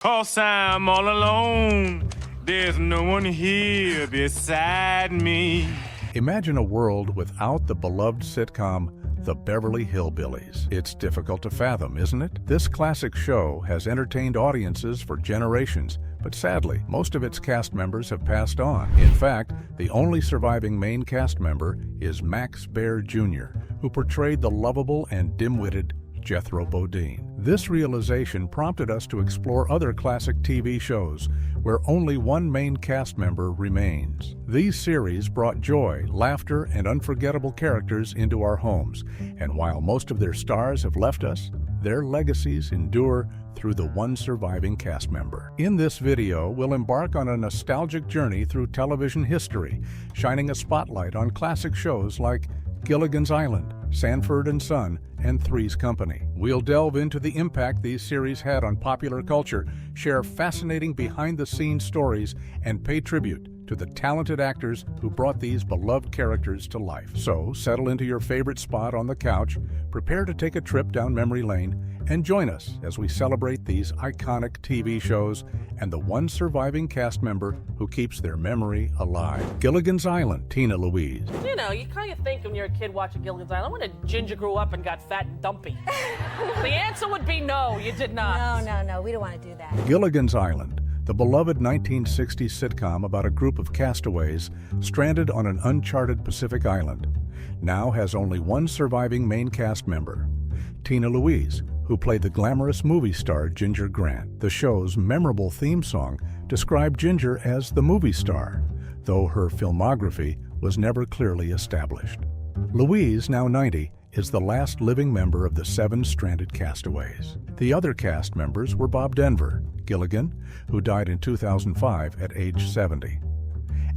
'Cause I'm all alone. There's no one here beside me. Imagine a world without the beloved sitcom, The Beverly Hillbillies. It's difficult to fathom, isn't it? This classic show has entertained audiences for generations, but sadly, most of its cast members have passed on. In fact, the only surviving main cast member is Max Baer Jr., who portrayed the lovable and dim-witted Jethro Bodine. This realization prompted us to explore other classic TV shows where only one main cast member remains. These series brought joy, laughter, and unforgettable characters into our homes, and while most of their stars have left us, their legacies endure through the one surviving cast member. In this video, we'll embark on a nostalgic journey through television history, shining a spotlight on classic shows like Gilligan's Island, Sanford and Son, and Three's Company. We'll delve into the impact these series had on popular culture, share fascinating behind-the-scenes stories, and pay tribute to the talented actors who brought these beloved characters to life. So, settle into your favorite spot on the couch, prepare to take a trip down memory lane, and join us as we celebrate these iconic TV shows and the one surviving cast member who keeps their memory alive. Gilligan's Island, Tina Louise. You know, you kind of think when you're a kid watching Gilligan's Island, what if Ginger grew up and got fat and dumpy? The answer would be no, you did not. No, we don't want to do that. Gilligan's Island, the beloved 1960s sitcom about a group of castaways stranded on an uncharted Pacific island, now has only one surviving main cast member, Tina Louise, who played the glamorous movie star Ginger Grant. The show's memorable theme song described Ginger as the movie star, though her filmography was never clearly established. Louise, now 90, is the last living member of the 7 stranded castaways. The other cast members were Bob Denver, Gilligan, who died in 2005 at age 70,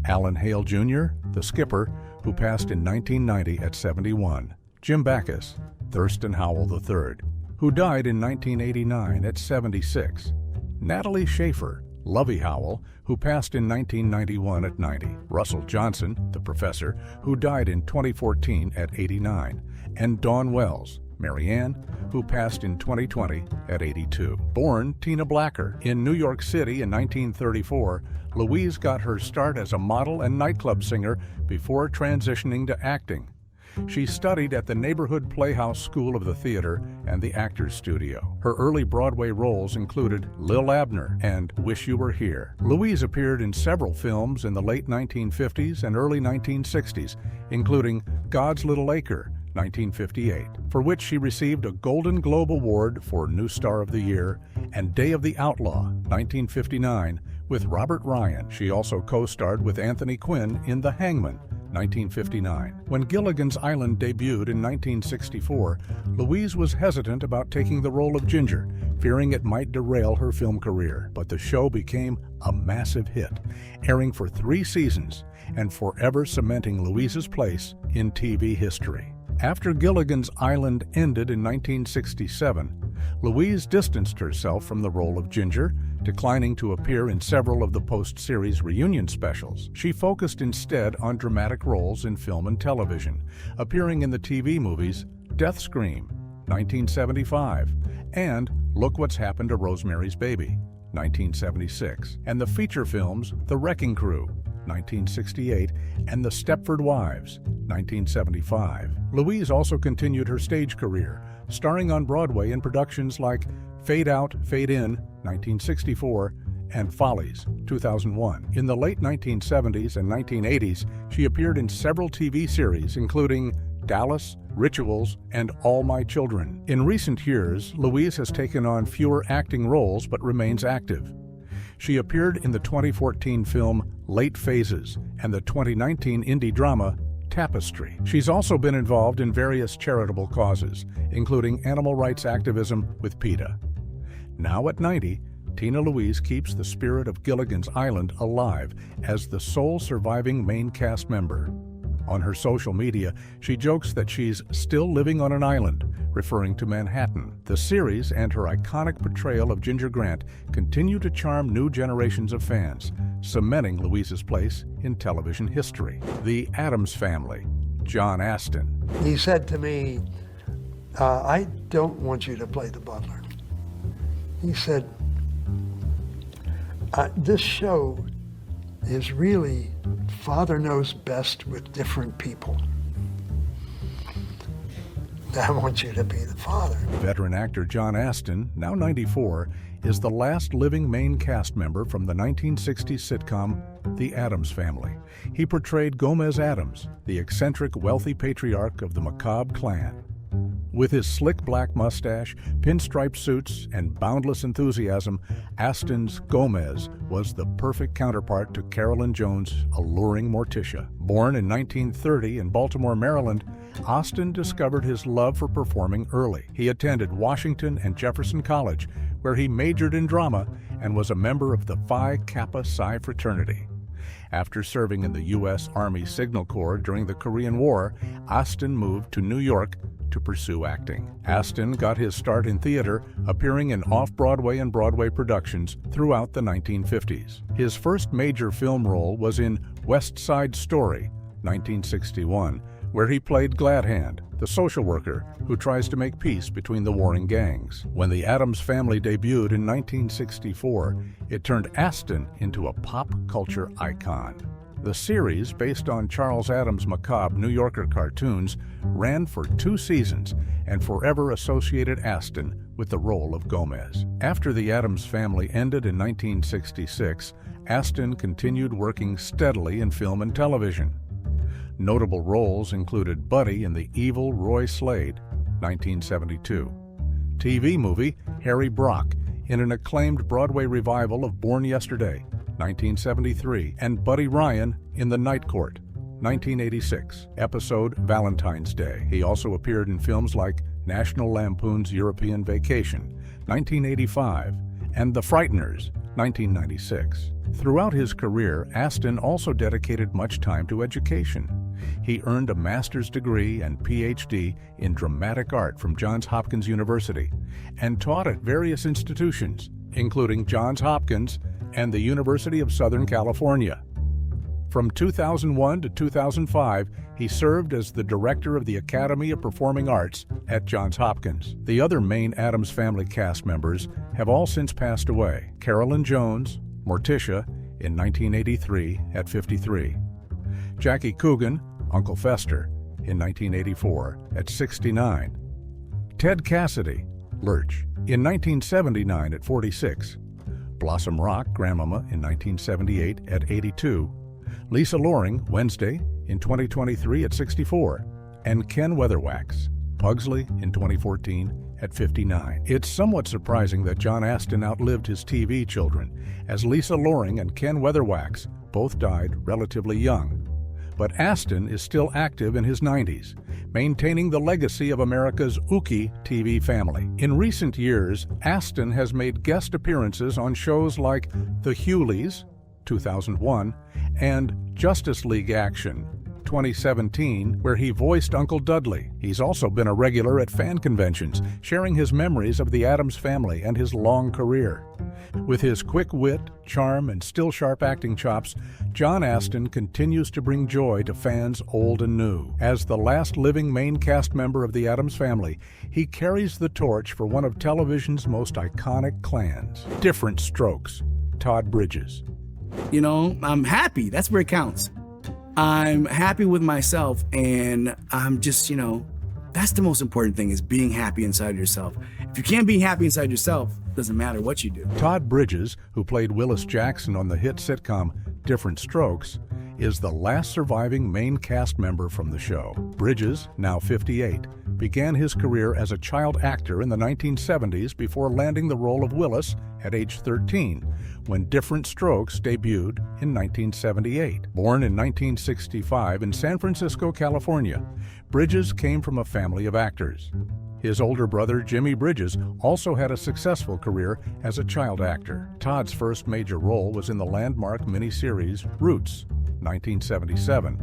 Alan Hale Jr., the skipper, who passed in 1990 at 71, Jim Backus, Thurston Howell III, who died in 1989 at 76, Natalie Schaefer, Lovey Howell, who passed in 1991 at 90, Russell Johnson, the professor, who died in 2014 at 89, and Dawn Wells, Mary Ann, who passed in 2020 at 82. Born Tina Blacker in New York City in 1934, Louise got her start as a model and nightclub singer before transitioning to acting. She studied at the Neighborhood Playhouse School of the Theater and the Actors Studio. Her early Broadway roles included Lil Abner and Wish You Were Here. Louise appeared in several films in the late 1950s and early 1960s, including God's Little Acre, 1958, for which she received a Golden Globe Award for New Star of the Year, and Day of the Outlaw, 1959, with Robert Ryan. She also co-starred with Anthony Quinn in The Hangman, 1959. When Gilligan's Island debuted in 1964, Louise was hesitant about taking the role of Ginger, fearing it might derail her film career. But the show became a massive hit, airing for 3 seasons and forever cementing Louise's place in TV history. After Gilligan's Island ended in 1967, Louise distanced herself from the role of Ginger, declining to appear in several of the post-series reunion specials. She focused instead on dramatic roles in film and television, appearing in the TV movies Death Scream, 1975, and Look What's Happened to Rosemary's Baby, 1976, and the feature films The Wrecking Crew, 1968, and The Stepford Wives, 1975. Louise also continued her stage career, starring on Broadway in productions like Fade Out, Fade In, 1964, and Follies, 2001. In the late 1970s and 1980s, she appeared in several TV series, including Dallas, Rituals, and All My Children. In recent years, Louise has taken on fewer acting roles but remains active. She appeared in the 2014 film Late Phases and the 2019 indie drama Tapestry. She's also been involved in various charitable causes, including animal rights activism with PETA. Now at 90, Tina Louise keeps the spirit of Gilligan's Island alive as the sole surviving main cast member. On her social media, she jokes that she's still living on an island, referring to Manhattan. The series and her iconic portrayal of Ginger Grant continue to charm new generations of fans, cementing Louise's place in television history. The Addams Family, John Astin. He said to me, I don't want you to play the butler. He said, This show is really father knows best with different people. I want you to be the father. Veteran actor John Astin, now 94, is the last living main cast member from the 1960s sitcom The Addams Family. He portrayed Gomez Addams, the eccentric, wealthy patriarch of the macabre clan. With his slick black mustache, pinstripe suits, and boundless enthusiasm, Astin's Gomez was the perfect counterpart to Carolyn Jones' alluring Morticia. Born in 1930 in Baltimore, Maryland, Astin discovered his love for performing early. He attended Washington and Jefferson College, where he majored in drama and was a member of the Phi Kappa Psi fraternity. After serving in the U.S. Army Signal Corps during the Korean War, Astin moved to New York to pursue acting. Astin got his start in theater, appearing in off-Broadway and Broadway productions throughout the 1950s. His first major film role was in West Side Story, 1961, where he played Gladhand, the social worker who tries to make peace between the warring gangs. When the Addams Family debuted in 1964, it turned Astin into a pop culture icon. The series, based on Charles Addams' macabre New Yorker cartoons, ran for 2 seasons and forever associated Astin with the role of Gomez. After the Addams Family ended in 1966, Astin continued working steadily in film and television. Notable roles included Buddy in The Evil Roy Slade, 1972, TV movie Harry Brock in an acclaimed Broadway revival of Born Yesterday, 1973, and Buddy Ryan in The Night Court, 1986, episode Valentine's Day. He also appeared in films like National Lampoon's European Vacation, 1985, and The Frighteners, 1996. Throughout his career, Astin also dedicated much time to education. He earned a master's degree and Ph.D. in dramatic art from Johns Hopkins University and taught at various institutions, including Johns Hopkins and the University of Southern California. From 2001 to 2005, he served as the director of the Academy of Performing Arts at Johns Hopkins. The other main Addams Family cast members have all since passed away. Carolyn Jones, Morticia, in 1983 at 53. Jackie Coogan, Uncle Fester, in 1984 at 69. Ted Cassidy, Lurch, in 1979 at 46. Blossom Rock, Grandmama, in 1978 at 82. Lisa Loring, Wednesday, in 2023 at 64. And Ken Weatherwax, Pugsley, in 2014 at 59. It's somewhat surprising that John Astin outlived his TV children, as Lisa Loring and Ken Weatherwax both died relatively young. But Astin is still active in his 90s, maintaining the legacy of America's Ookie TV family. In recent years, Astin has made guest appearances on shows like The Hewleys, 2001, and Justice League Action, 2017, where he voiced Uncle Dudley. He's also been a regular at fan conventions, sharing his memories of the Addams Family and his long career. With his quick wit, charm, and still sharp acting chops, John Astin continues to bring joy to fans old and new. As the last living main cast member of the Addams Family, he carries the torch for one of television's most iconic clans, Diff'rent Strokes, Todd Bridges. You know, I'm happy. That's where it counts. I'm happy with myself, and I'm just, that's the most important thing, is being happy inside yourself. If you can't be happy inside yourself, it doesn't matter what you do. Todd Bridges, who played Willis Jackson on the hit sitcom Diff'rent Strokes, is the last surviving main cast member from the show. Bridges, now 58, began his career as a child actor in the 1970s before landing the role of Willis at age 13, when Diff'rent Strokes debuted in 1978. Born in 1965 in San Francisco, California, Bridges came from a family of actors. His older brother, Jimmy Bridges, also had a successful career as a child actor. Todd's first major role was in the landmark miniseries Roots, 1977,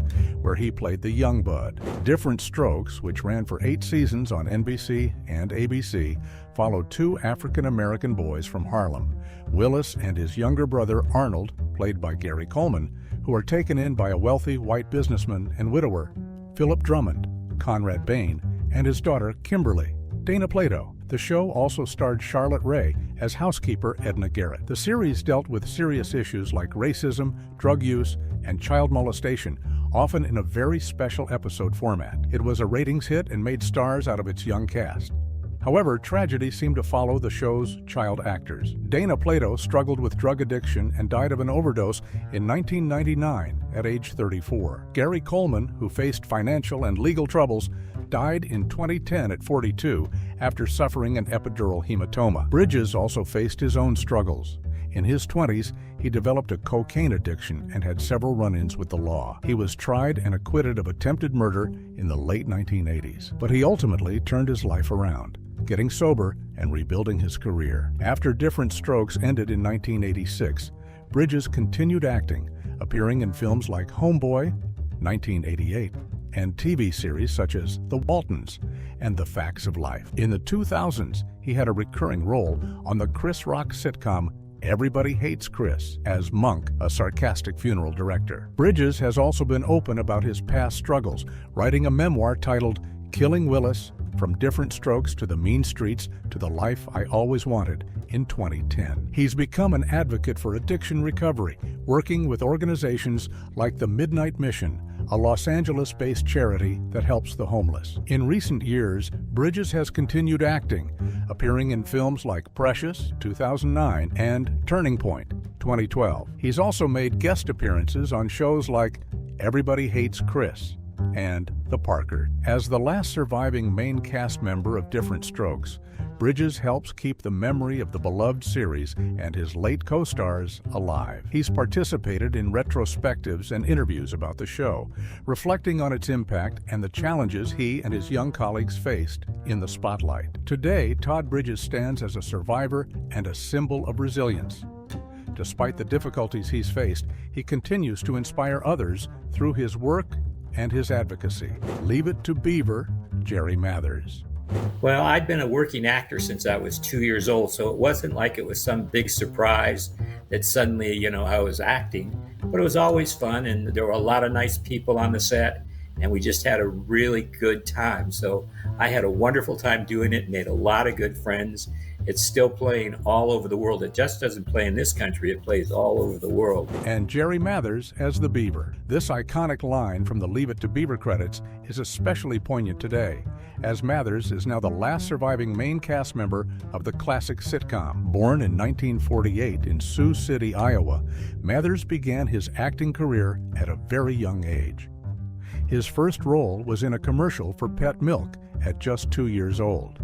where he played the young bud. Diff'rent Strokes, which ran for 8 seasons on NBC and ABC, followed 2 African-American boys from Harlem, Willis and his younger brother Arnold, played by Gary Coleman, who are taken in by a wealthy white businessman and widower, Philip Drummond, Conrad Bain, and his daughter Kimberly, Dana Plato. The show also starred Charlotte Rae as housekeeper Edna Garrett. The series dealt with serious issues like racism, drug use, and child molestation, often in a very special episode format. It was a ratings hit and made stars out of its young cast. However, tragedy seemed to follow the show's child actors. Dana Plato struggled with drug addiction and died of an overdose in 1999 at age 34. Gary Coleman, who faced financial and legal troubles, died in 2010 at 42 after suffering an epidural hematoma. Bridges also faced his own struggles. In his 20s, he developed a cocaine addiction and had several run-ins with the law. He was tried and acquitted of attempted murder in the late 1980s, but he ultimately turned his life around, getting sober and rebuilding his career. After Diff'rent Strokes ended in 1986, Bridges continued acting, appearing in films like Homeboy, 1988, and TV series such as The Waltons and The Facts of Life. In the 2000s, he had a recurring role on the Chris Rock sitcom Everybody Hates Chris as Monk, a sarcastic funeral director. Bridges has also been open about his past struggles, writing a memoir titled Killing Willis: From Diff'rent Strokes to the Mean Streets to the Life I Always Wanted in 2010. He's become an advocate for addiction recovery, working with organizations like the Midnight Mission, a Los Angeles-based charity that helps the homeless. In recent years, Bridges has continued acting, appearing in films like Precious, 2009, and Turning Point, 2012. He's also made guest appearances on shows like Everybody Hates Chris and The Parker. As the last surviving main cast member of Diff'rent Strokes, Bridges helps keep the memory of the beloved series and his late co-stars alive. He's participated in retrospectives and interviews about the show, reflecting on its impact and the challenges he and his young colleagues faced in the spotlight. Today, Todd Bridges stands as a survivor and a symbol of resilience. Despite the difficulties he's faced, he continues to inspire others through his work and his advocacy. Leave it to Beaver, Jerry Mathers. Well, I'd been a working actor since I was 2 years old, so it wasn't like it was some big surprise that suddenly, I was acting. But it was always fun, and there were a lot of nice people on the set, and we just had a really good time. So I had a wonderful time doing it, made a lot of good friends. It's still playing all over the world. It just doesn't play in this country, it plays all over the world. And Jerry Mathers as the Beaver. This iconic line from the Leave It to Beaver credits is especially poignant today, as Mathers is now the last surviving main cast member of the classic sitcom. Born in 1948 in Sioux City, Iowa, Mathers began his acting career at a very young age. His first role was in a commercial for Pet Milk at just 2 years old.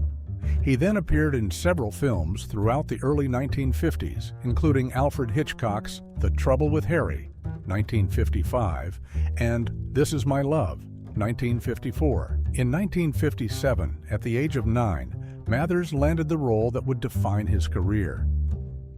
He then appeared in several films throughout the early 1950s, including Alfred Hitchcock's The Trouble with Harry, 1955, and This Is My Love, 1954. In 1957, at the age of 9, Mathers landed the role that would define his career: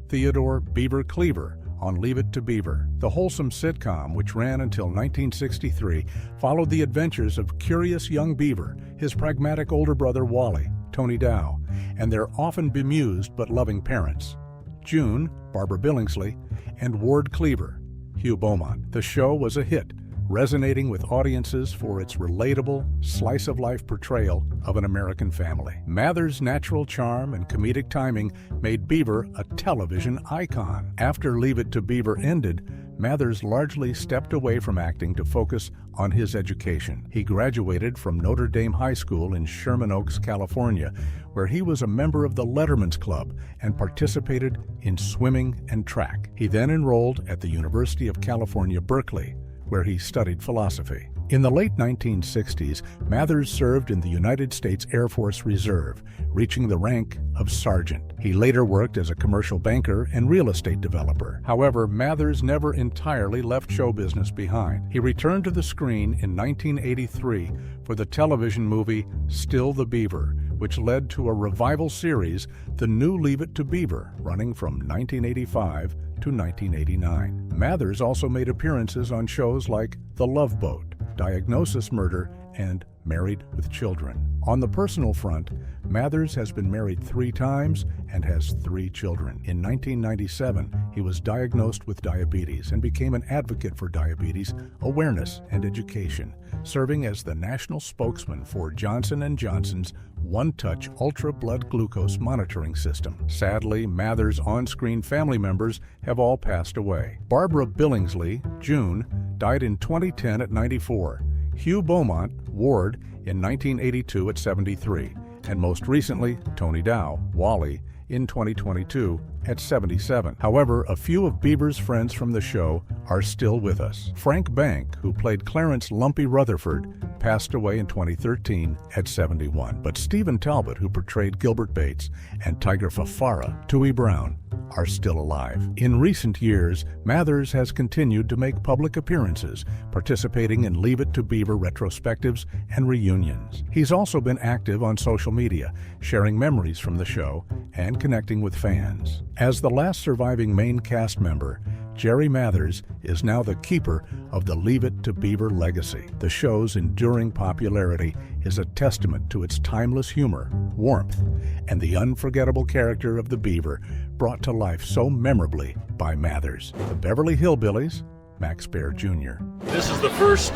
Theodore Beaver Cleaver on Leave It to Beaver. The wholesome sitcom, which ran until 1963, followed the adventures of curious young Beaver, his pragmatic older brother Wally, Tony Dow, and their often bemused but loving parents, June, Barbara Billingsley, and Ward Cleaver, Hugh Beaumont. The show was a hit, resonating with audiences for its relatable, slice-of-life portrayal of an American family. Mathers' natural charm and comedic timing made Beaver a television icon. After Leave It to Beaver ended, Mathers largely stepped away from acting to focus on his education. He graduated from Notre Dame High School in Sherman Oaks, California, where he was a member of the Letterman's Club and participated in swimming and track. He then enrolled at the University of California, Berkeley, where he studied philosophy. In the late 1960s, Mathers served in the United States Air Force Reserve, reaching the rank of sergeant. He later worked as a commercial banker and real estate developer. However, Mathers never entirely left show business behind. He returned to the screen in 1983 for the television movie Still the Beaver, which led to a revival series, The New Leave It to Beaver, running from 1985 to 1989. Mathers also made appearances on shows like The Love Boat, Diagnosis Murder, and Married with Children. On the personal front, Mathers has been married 3 times and has 3 children. In 1997, he was diagnosed with diabetes and became an advocate for diabetes awareness and education, serving as the national spokesman for Johnson & Johnson's One-Touch Ultra Blood Glucose Monitoring System. Sadly, Mather's on-screen family members have all passed away. Barbara Billingsley, June, died in 2010 at 94. Hugh Beaumont, Ward, in 1982 at 73. And most recently, Tony Dow, Wally, in 2022 at 77. However, a few of Beaver's friends from the show are still with us. Frank Bank, who played Clarence Lumpy Rutherford, passed away in 2013 at 71. But Stephen Talbot, who portrayed Gilbert Bates, and Tiger Fafara, Tui Brown, are still alive. In recent years, Mathers has continued to make public appearances, participating in Leave It to Beaver retrospectives and reunions. He's also been active on social media, sharing memories from the show and connecting with fans. As the last surviving main cast member, Jerry Mathers is now the keeper of the Leave It to Beaver legacy. The show's enduring popularity is a testament to its timeless humor, warmth, and the unforgettable character of the Beaver brought to life so memorably by Mathers. The Beverly Hillbillies, Max Baer Jr. This is the first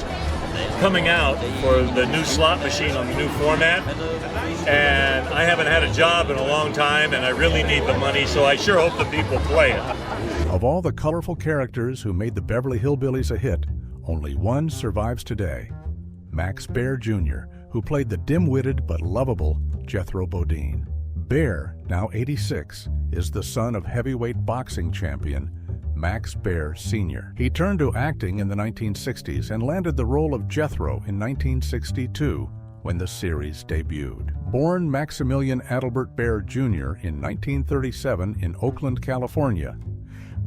coming out for the new slot machine on the new format, and I haven't had a job in a long time, and I really need the money, so I sure hope the people play it. Of all the colorful characters who made the Beverly Hillbillies a hit, only one survives today, Max Baer Jr., who played the dim-witted but lovable Jethro Bodine. Baer, now 86, is the son of heavyweight boxing champion Max Baer Sr. He turned to acting in the 1960s and landed the role of Jethro in 1962 when the series debuted. Born Maximilian Adelbert Baer Jr. in 1937 in Oakland, California,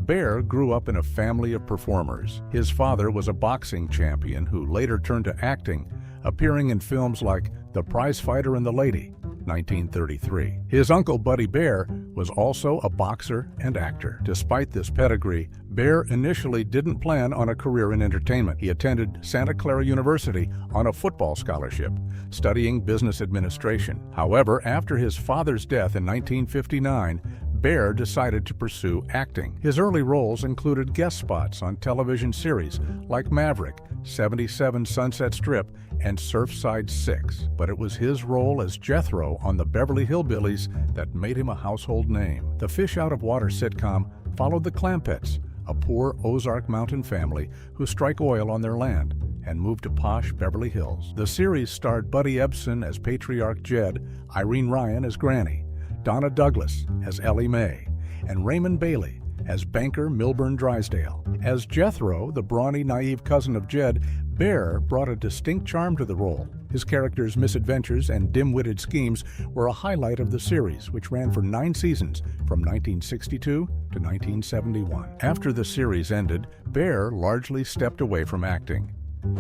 Baer grew up in a family of performers. His father was a boxing champion who later turned to acting, appearing in films like The Prizefighter and the Lady, 1933. His uncle Buddy Baer was also a boxer and actor. Despite this pedigree, Baer initially didn't plan on a career in entertainment. He attended Santa Clara University on a football scholarship, studying business administration. However, after his father's death in 1959, Baer decided to pursue acting. His early roles included guest spots on television series like Maverick, 77 Sunset Strip, and Surfside 6. But it was his role as Jethro on the Beverly Hillbillies that made him a household name. The Fish Out of Water sitcom followed the Clampetts, a poor Ozark Mountain family who strike oil on their land and moved to posh Beverly Hills. The series starred Buddy Ebsen as Patriarch Jed, Irene Ryan as Granny, Donna Douglas as Ellie Mae, and Raymond Bailey as banker Milburn Drysdale. As Jethro, the brawny, naive cousin of Jed, Baer brought a distinct charm to the role. His character's misadventures and dim-witted schemes were a highlight of the series, which ran for 9 seasons from 1962 to 1971. After the series ended, Baer largely stepped away from acting.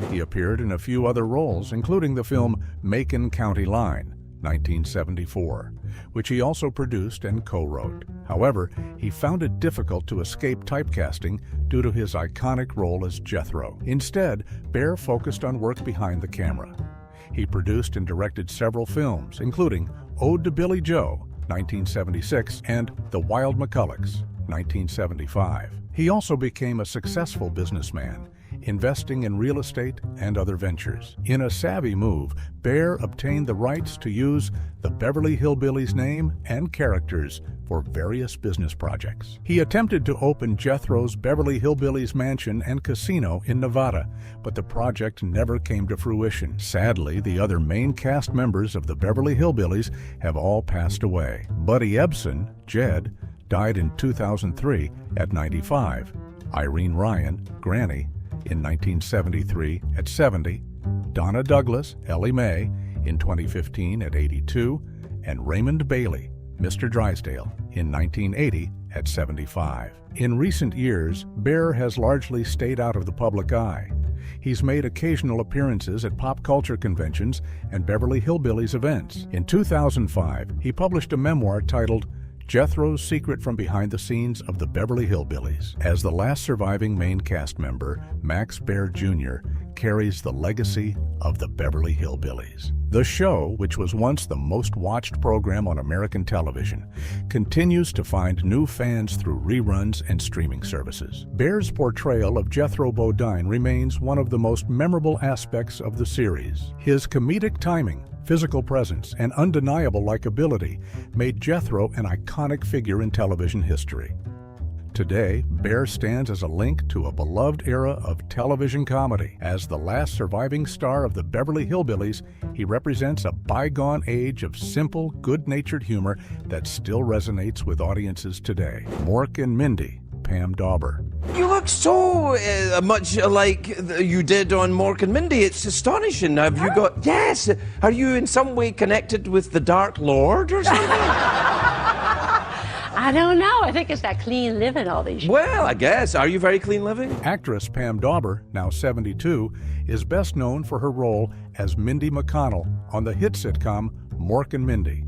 He appeared in a few other roles, including the film Macon County Line, 1974, which he also produced and co-wrote. However, he found it difficult to escape typecasting due to his iconic role as Jethro. Instead, Baer focused on work behind the camera. He produced and directed several films, including Ode to Billy Joe, 1976, and The Wild McCullochs, 1975. He also became a successful businessman, investing in real estate and other ventures. In a savvy move, Baer obtained the rights to use the Beverly Hillbillies name and characters for various business projects. He attempted to open Jethro's Beverly Hillbillies mansion and casino in Nevada, but the project never came to fruition. Sadly, the other main cast members of the Beverly Hillbillies have all passed away. Buddy Ebsen, Jed, died in 2003 at 95. Irene Ryan, Granny, in 1973 at 70, Donna Douglas, Ellie Mae, in 2015 at 82, and Raymond Bailey, Mr. Drysdale, in 1980 at 75. In recent years, Baer has largely stayed out of the public eye. He's made occasional appearances at pop culture conventions and Beverly Hillbillies events. In 2005, he published a memoir titled Jethro's Secret from Behind the Scenes of the Beverly Hillbillies. As the last surviving main cast member, Max Baer Jr. carries the legacy of the Beverly Hillbillies. The show, which was once the most watched program on American television, continues to find new fans through reruns and streaming services. Baer's portrayal of Jethro Bodine remains one of the most memorable aspects of the series. His comedic timing, physical presence, and undeniable likability made Jethro an iconic figure in television history. Today, Baer stands as a link to a beloved era of television comedy. As the last surviving star of the Beverly Hillbillies, he represents a bygone age of simple, good-natured humor that still resonates with audiences today. Mork and Mindy, Pam Dawber. You look so much like you did on Mork and Mindy. It's astonishing. Have you got... Yes! Are you in some way connected with the Dark Lord or something? I don't know. I think it's that clean living all these years. Well, I guess. Are you very clean living? Actress Pam Dawber, now 72, is best known for her role as Mindy McConnell on the hit sitcom Mork and Mindy.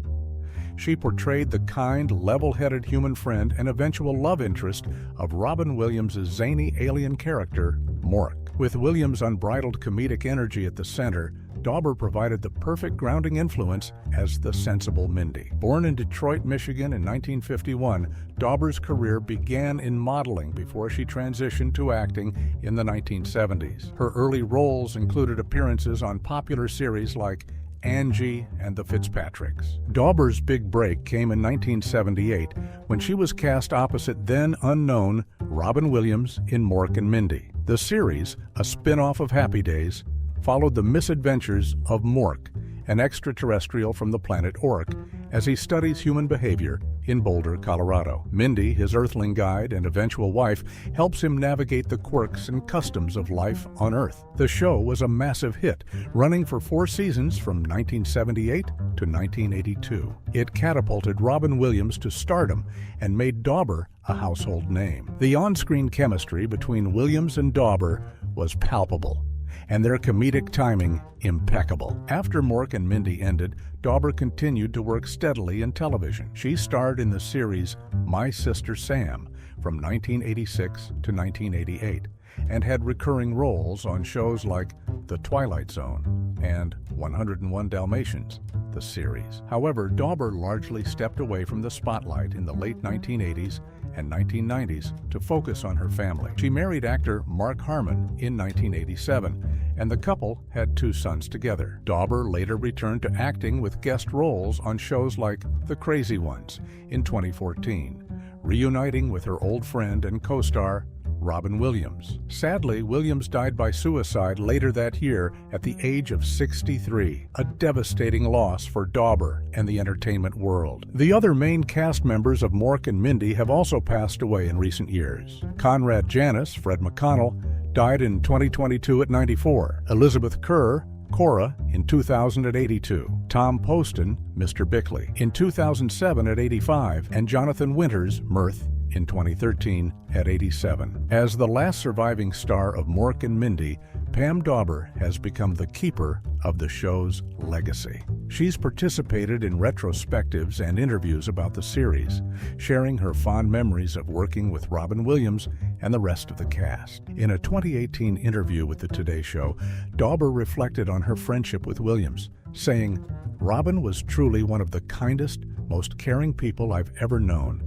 She portrayed the kind, level-headed human friend and eventual love interest of Robin Williams' zany alien character, Mork. With Williams' unbridled comedic energy at the center, Dawber provided the perfect grounding influence as the sensible Mindy. Born in Detroit, Michigan in 1951, Dawber's career began in modeling before she transitioned to acting in the 1970s. Her early roles included appearances on popular series like Angie and the Fitzpatricks. Dawber's big break came in 1978 when she was cast opposite then unknown Robin Williams in Mork and Mindy. The series, a spin-off of Happy Days, followed the misadventures of Mork, an extraterrestrial from the planet Orc, as he studies human behavior in Boulder, Colorado. Mindy, his earthling guide and eventual wife, helps him navigate the quirks and customs of life on Earth. The show was a massive hit, running for 4 seasons from 1978 to 1982. It catapulted Robin Williams to stardom and made Dawber a household name. The on-screen chemistry between Williams and Dawber was palpable, and their comedic timing impeccable. After Mork and Mindy ended, Dawber continued to work steadily in television. She starred in the series My Sister Sam from 1986 to 1988 and had recurring roles on shows like The Twilight Zone and 101 Dalmatians, the series. However, Dawber largely stepped away from the spotlight in the late 1980s and 1990s to focus on her family. She married actor Mark Harmon in 1987, and the couple had 2 sons together. Dawber later returned to acting with guest roles on shows like The Crazy Ones in 2014, reuniting with her old friend and co-star Robin Williams. Sadly, Williams died by suicide later that year at the age of 63, a devastating loss for Dawber and the entertainment world. The other main cast members of Mork and Mindy have also passed away in recent years. Conrad Janis, Fred McConnell, died in 2022 at 94. Elizabeth Kerr, Cora, in 2000 at 82. Tom Poston, Mr. Bickley, in 2007 at 85. And Jonathan Winters, Mirth, in 2013 at 87. As the last surviving star of Mork and Mindy, Pam Dawber has become the keeper of the show's legacy. She's participated in retrospectives and interviews about the series, sharing her fond memories of working with Robin Williams and the rest of the cast. In a 2018 interview with The Today Show, Dawber reflected on her friendship with Williams, saying, "Robin was truly one of the kindest, most caring people I've ever known.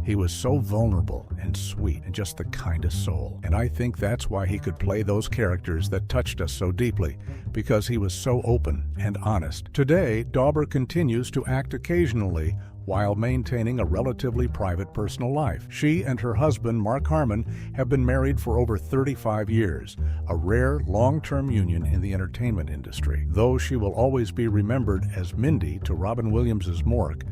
He was so vulnerable and sweet and just the kindest soul. And I think that's why he could play those characters that touched us so deeply, because he was so open and honest." Today, Dawber continues to act occasionally while maintaining a relatively private personal life. She and her husband, Mark Harmon, have been married for over 35 years, a rare long-term union in the entertainment industry. Though she will always be remembered as Mindy to Robin Williams' Mork,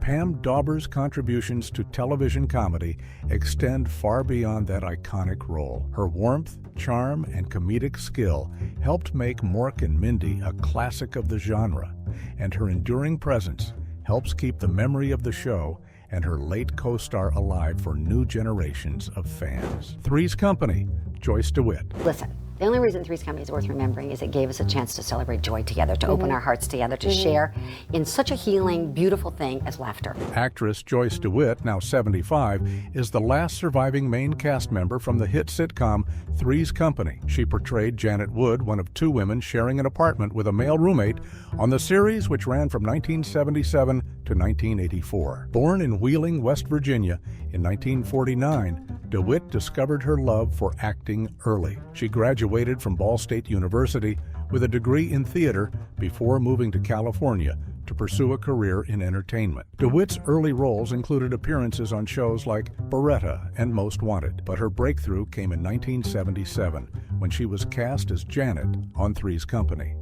Pam Dawber's contributions to television comedy extend far beyond that iconic role. Her warmth, charm, and comedic skill helped make Mork and Mindy a classic of the genre, and her enduring presence helps keep the memory of the show and her late co-star alive for new generations of fans. Three's Company, Joyce DeWitt. Listen, the only reason Three's Company is worth remembering is it gave us a chance to celebrate joy together, to open our hearts together, to share in such a healing, beautiful thing as laughter. Actress Joyce DeWitt, now 75, is the last surviving main cast member from the hit sitcom Three's Company. She portrayed Janet Wood, one of two women sharing an apartment with a male roommate on the series, which ran from 1977 to 1984. Born in Wheeling, West Virginia in 1949, DeWitt discovered her love for acting early. She graduated from Ball State University with a degree in theater before moving to California to pursue a career in entertainment. DeWitt's early roles included appearances on shows like Beretta and Most Wanted, but her breakthrough came in 1977 when she was cast as Janet on Three's Company.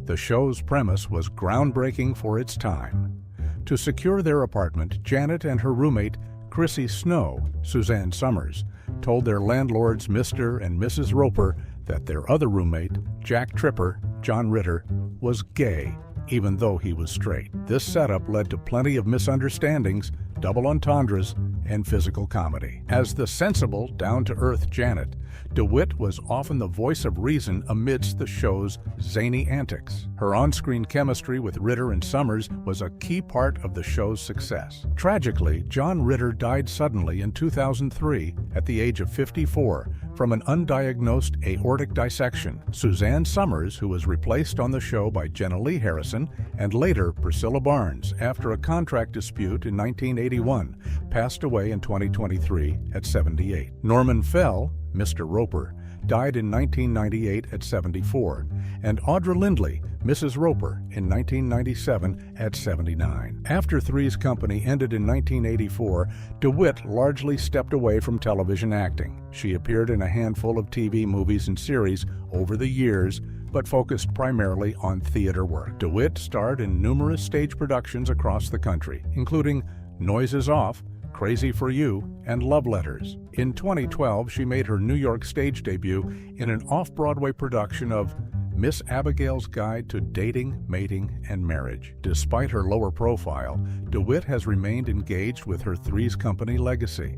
The show's premise was groundbreaking for its time. To secure their apartment, Janet and her roommate, Chrissy Snow, Suzanne Summers, told their landlords Mr. and Mrs. Roper that their other roommate, Jack Tripper, John Ritter, was gay, even though he was straight. This setup led to plenty of misunderstandings, double entendres, and physical comedy. As the sensible, down-to-earth Janet, DeWitt was often the voice of reason amidst the show's zany antics. Her on-screen chemistry with Ritter and Summers was a key part of the show's success. Tragically, John Ritter died suddenly in 2003 at the age of 54 from an undiagnosed aortic dissection. Suzanne Summers, who was replaced on the show by Jenna Lee Harrison and later Priscilla Barnes after a contract dispute in 1981, passed away in 2023 at 78. Norman Fell, Mr. Roper, died in 1998 at 74, and Audra Lindley, Mrs. Roper, in 1997 at 79. After Three's Company ended in 1984, DeWitt largely stepped away from television acting. She appeared in a handful of TV movies and series over the years, but focused primarily on theater work. DeWitt starred in numerous stage productions across the country, including Noise Is Off, Crazy for You, and Love Letters. In 2012, she made her New York stage debut in an off-Broadway production of Miss Abigail's Guide to Dating, Mating, and Marriage. Despite her lower profile, DeWitt has remained engaged with her Three's Company legacy.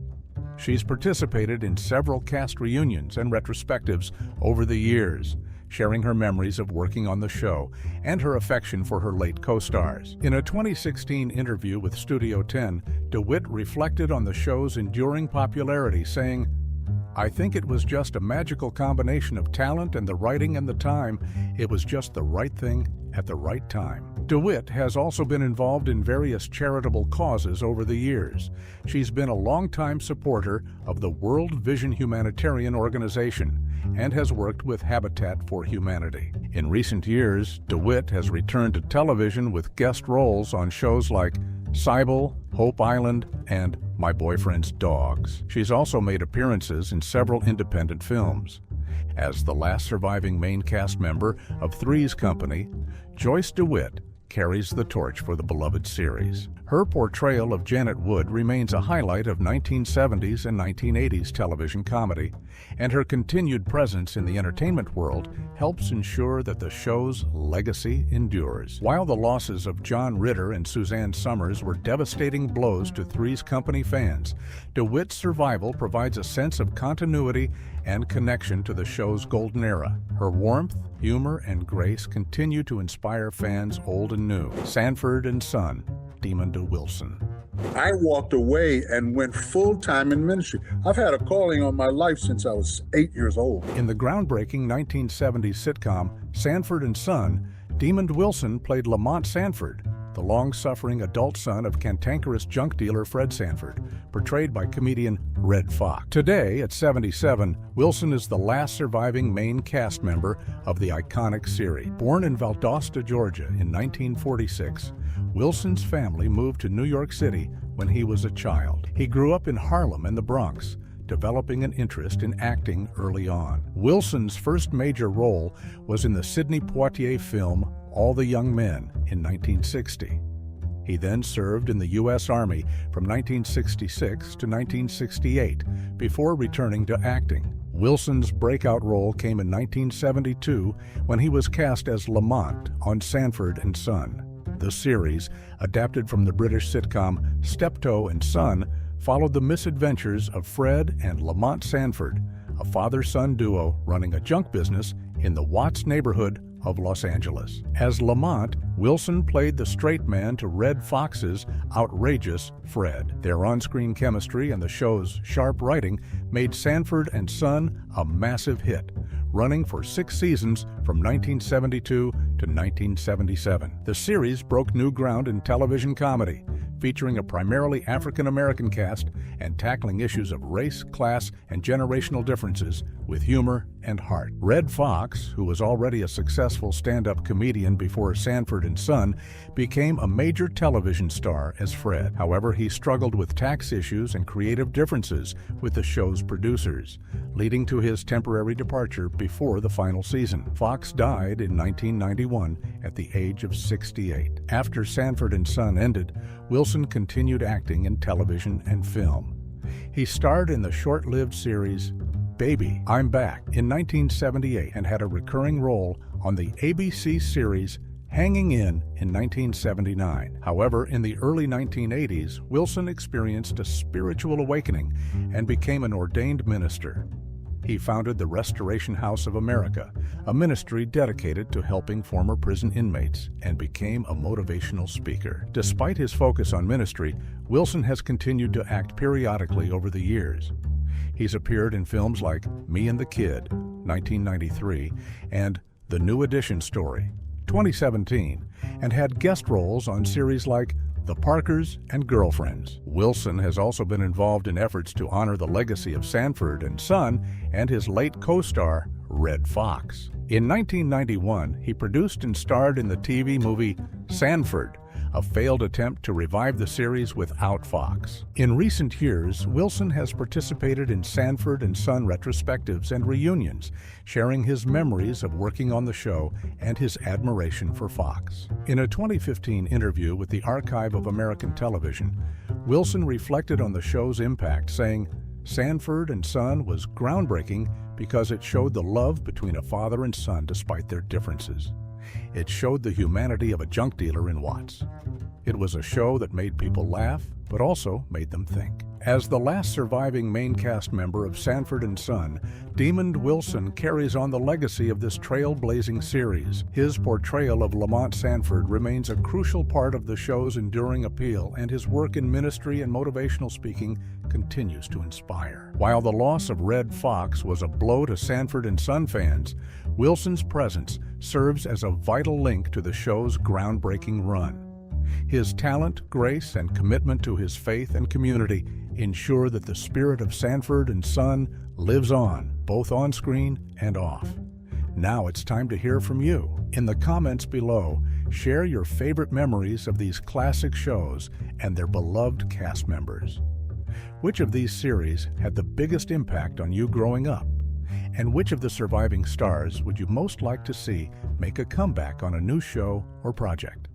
She's participated in several cast reunions and retrospectives over the years, sharing her memories of working on the show and her affection for her late co-stars. In a 2016 interview with Studio 10, DeWitt reflected on the show's enduring popularity, saying, "I think it was just a magical combination of talent and the writing and the time. It was just the right thing at the right time." DeWitt has also been involved in various charitable causes over the years. She's been a longtime supporter of the World Vision Humanitarian Organization and has worked with Habitat for Humanity. In recent years, DeWitt has returned to television with guest roles on shows like Cybele, Hope Island, and My Boyfriend's Dogs. She's also made appearances in several independent films. As the last surviving main cast member of Three's Company, Joyce DeWitt carries the torch for the beloved series. Her portrayal of Janet Wood remains a highlight of 1970s and 1980s television comedy, and her continued presence in the entertainment world helps ensure that the show's legacy endures. While the losses of John Ritter and Suzanne Summers were devastating blows to Three's Company fans, DeWitt's survival provides a sense of continuity and connection to the show's golden era. Her warmth, humor, and grace continue to inspire fans old and new. Sanford and Son, Demon Wilson. I walked away and went full-time in ministry. I've had a calling on my life since I was 8 years old. In the groundbreaking 1970s sitcom Sanford and Son, Demon Wilson played Lamont Sanford, the long-suffering adult son of cantankerous junk dealer Fred Sanford, portrayed by comedian Red Fox. Today, at 77, Wilson is the last surviving main cast member of the iconic series. Born in Valdosta, Georgia in 1946, Wilson's family moved to New York City when he was a child. He grew up in Harlem and the Bronx, developing an interest in acting early on. Wilson's first major role was in the Sidney Poitier film All the Young Men in 1960. He then served in the U.S. Army from 1966 to 1968 before returning to acting. Wilson's breakout role came in 1972 when he was cast as Lamont on Sanford and Son. The series, adapted from the British sitcom Steptoe and Son, followed the misadventures of Fred and Lamont Sanford, a father-son duo running a junk business in the Watts neighborhood of Los Angeles. As Lamont, Wilson played the straight man to Red Fox's outrageous Fred. Their on-screen chemistry and the show's sharp writing made Sanford and Son a massive hit, running for 6 seasons from 1972 to 1977. The series broke new ground in television comedy, featuring a primarily African-American cast and tackling issues of race, class, and generational differences with humor and heart. Red Fox, who was already a successful stand-up comedian before Sanford and Son, became a major television star as Fred. However, he struggled with tax issues and creative differences with the show's producers, leading to his temporary departure before the final season. Fox died in 1991 at the age of 68. After Sanford and Son ended, Wilson continued acting in television and film. He starred in the short-lived series Baby, I'm Back in 1978 and had a recurring role on the ABC series Hanging In 1979. However, in the early 1980s, Wilson experienced a spiritual awakening and became an ordained minister. He founded the Restoration House of America, a ministry dedicated to helping former prison inmates, and became a motivational speaker. Despite his focus on ministry, Wilson has continued to act periodically over the years. He's appeared in films like Me and the Kid, 1993, and The New Edition Story, 2017, and had guest roles on series like The Parkers and Girlfriends. Wilson has also been involved in efforts to honor the legacy of Sanford and Son and his late co-star, Red Fox. In 1991, he produced and starred in the TV movie Sanford, a failed attempt to revive the series without Fox. In recent years, Wilson has participated in Sanford and Son retrospectives and reunions, sharing his memories of working on the show and his admiration for Fox. In a 2015 interview with the Archive of American Television, Wilson reflected on the show's impact, saying, "Sanford and Son was groundbreaking because it showed the love between a father and son despite their differences. It showed the humanity of a junk dealer in Watts. It was a show that made people laugh, but also made them think." As the last surviving main cast member of Sanford and Son, Demond Wilson carries on the legacy of this trailblazing series. His portrayal of Lamont Sanford remains a crucial part of the show's enduring appeal, and his work in ministry and motivational speaking continues to inspire. While the loss of Red Fox was a blow to Sanford and Son fans, Wilson's presence serves as a vital link to the show's groundbreaking run. His talent, grace, and commitment to his faith and community ensure that the spirit of Sanford and Son lives on, both on screen and off. Now it's time to hear from you. In the comments below, share your favorite memories of these classic shows and their beloved cast members. Which of these series had the biggest impact on you growing up? And which of the surviving stars would you most like to see make a comeback on a new show or project?